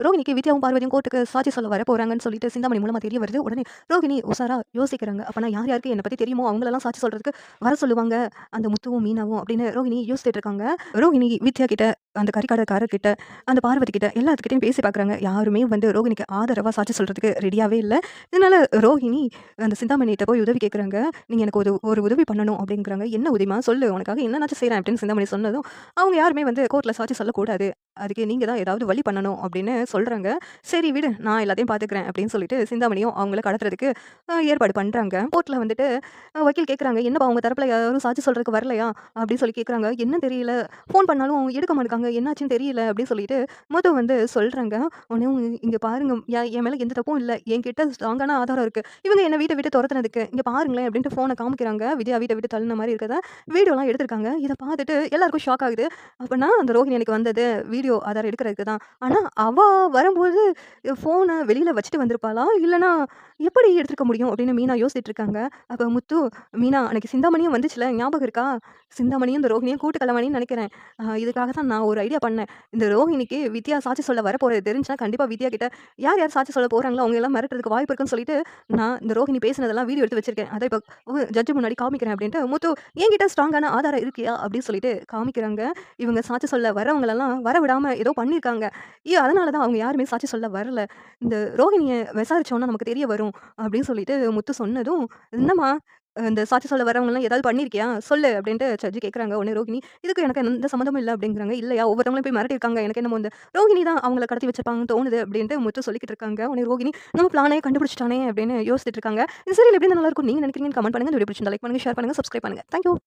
ரோகிணிக்கு வித்யாவும் பார்வதியும் கோர்ட்டுக்கு சாட்சி சொல்ல வர போறாங்கன்னு சொல்லிட்டு சிந்தாமணி மூலமா தெரிய வருது. உடனே ரோகிணி உஷாரா யோசிக்கிறாங்க. அப்ப நான் யார் யாருக்கு என்ன பத்தி தெரியுமோ அவங்களெல்லாம் சாட்சி சொல்றதுக்கு வர சொல்லுவாங்க. அந்த முத்துவும், மீனாவும் அப்படின்னு ரோகிணி யோசிச்சுட்டு இருக்காங்க. ரோகிணி வித்யா கிட்ட, அந்த கறிக்கடைக்காரர் கிட்ட, அந்த பார்வதி கிட்ட எல்லாத்துக்கிட்டயும் பேசி பார்க்குறாங்க. யாருமே வந்து ரோகிணிக்கு ஆதரவா சாட்சி சொல்றதுக்கு ரெடியாவே இல்ல. இதனால ரோஹிணி அந்த சிந்தாமணிட்ட போய் உதவி கேட்குறாங்க. "நீங்க எனக்கு ஒரு உதவி பண்ணணும்" அப்படிங்கிறாங்க. "என்ன உதவிம்மா? சொல்லு. உனக்காக என்னனாச்சும் செய்றேன்" அப்படின்னு சிந்தாமணி சொன்னதும், அவங்க யாருமே வந்து கோர்ட்ல சாட்சி சொல்லக்கூடாது. அதுக்கு நீங்க தான் ஏதாவது வழி பண்ணணும் அப்படின்னு சொல்றாங்க. "சரி விடு, நான் எல்லாத்தையும் பார்த்துக்கிறேன்" அப்படின்னு சொல்லிட்டு சிந்தாமணியும் அவங்கள கடத்துறதுக்கு ஏற்பாடு பண்றாங்க. கோர்ட்ல வந்துட்டு வக்கீல் கேட்குறாங்க, "என்னப்பா உங்க தரப்புல யாரும் சாட்சி சொல்றதுக்கு வரலையா?" அப்படின்னு சொல்லி கேட்குறாங்க. "என்னன்னு தெரியல. ஃபோன் பண்ணாலும் எடுக்க மாட்டேங்காங்க. என்னாச்சுன்னு தெரியல" அப்படின்னு சொல்லிட்டு மொத வந்து சொல்றாங்க. உடனே "இங்க பாருங்க, என் மேல எந்த தப்பும் இல்ல. என்கிட்ட ஸ்ட்ராங்கான ஆதாரம் இருக்கு. இவங்க என்ன வீட்ட விட்டு தொரத்துனதுக்கு. இங்க பாருங்களேன்" அப்படின்ட்டு ஃபோன காமிக்கிறாங்க. வித்யா வீட்ட விட்டு தள்ளுன மாரி இருக்கத வீடியோலாம் எடுத்திருக்காங்க. இத பார்த்துட்டு எல்லாருக்கும் ஷாக் ஆகுது. அப்பன்னா அந்த ரோஹிணி அன்னைக்கு வந்தது வீடியோ ஆதாரம் எடுக்கிறதுக்கு தான். ஆனா அவ வரும்போது ஃபோன வெளியில வச்சுட்டு வந்திருப்பாளா? இல்லன்னா எப்படி எடுத்திருக்க முடியும்? அப்படின்னு மீனா யோசிச்சுட்டு இருக்காங்க. அப்ப முத்து, "மீனா அன்னைக்கு சிந்தாமணியும் வந்துச்சுல்ல, ஞாபகம் இருக்கா? சிந்தாமணியும் இந்த ரோஹிணியும் கூட்டு கலவாணின்னு நெனைக்கிறேன். இதுக்காக தான் நான் ஒரு ஐடியா பண்ணேன். இந்த ரோஹிணிக்கு வித்யா சாட்சி சொல்ல வரப்போறது தெரிஞ்சுனா கண்டிப்பா வித்யா கிட்ட யார் யார் சாட்சி சொல்ல போறாங்களோ அவங்க எல்லாம் மிரட்டுறதுக்கு வாய்ப்பு இருக்குன்னு சொல்லிட்டு, நான் இந்த ரோஹிணி பேசினதெல்லாம் வீடியோ எடுத்து வச்சிருக்கேன். அத இப்ப ஜட்ஜ் முன்னாடி காமிக்கிறேன்" அப்படின்ட்டு முத்து, "என்கிட்ட ஸ்ட்ராங்கான ஆதாரம் இருக்கியா?" அப்படின்னு சொல்லிட்டு காமிக்கிறாங்க. இவங்க சாட்சி சொல்ல வரவங்களெல்லாம் வரவிடாம ஏதோ பண்ணியிருக்காங்க. அதனால தான் அவங்க யாருமே சாட்சி சொல்ல வரல. இந்த ரோஹிணிய விசாரிச்சோம்னா நமக்கு தெரிய வரும் அப்படின்னு சொல்லிட்டு முத்து சொன்னதும், "என்னம்மா இந்த சாட்சி சொல்ல வரவங்கலாம் ஏதாவது பண்ணியிருக்கியா? சொல்லு" அப்படின்ட்டு ஜட்ஜ் கேட்குறாங்க. உடனே ரோஹிணி, "இதுக்கு எனக்கு எந்த சம்மந்தமும் இல்ல" அப்படிங்கிறாங்க. "இல்லையா? ஒவ்வொருத்தவங்களையும் போய் மிரட்டியிருக்காங்க. எனக்கு என்னமோ இந்த ரோஹிணி தான் அவங்கள கடத்தி வச்சிருப்பாங்கன்னு தோணுது" அப்படின்ட்டு முத்து சொல்லிக்கிட்டு இருக்காங்க. உடனே ரோஹிணி, "நம்ம பிளானே கண்டுபிடிச்சுட்டானே" அப்படின்னு யோசிச்சுட்டு இருக்காங்க. இந்த சீரியல் எப்படி இருந்தா நல்லாருக்கும் நீங்க நினைக்கிறீங்கன்னு கமெண்ட் பண்ணுங்க. இந்த வீடியோ பிடிச்சிருந்தா லைக் பண்ணுங்க, ஷேர் பண்ணுங்க, சப்ஸ்கிரைப் பண்ணுங்க. Thank you.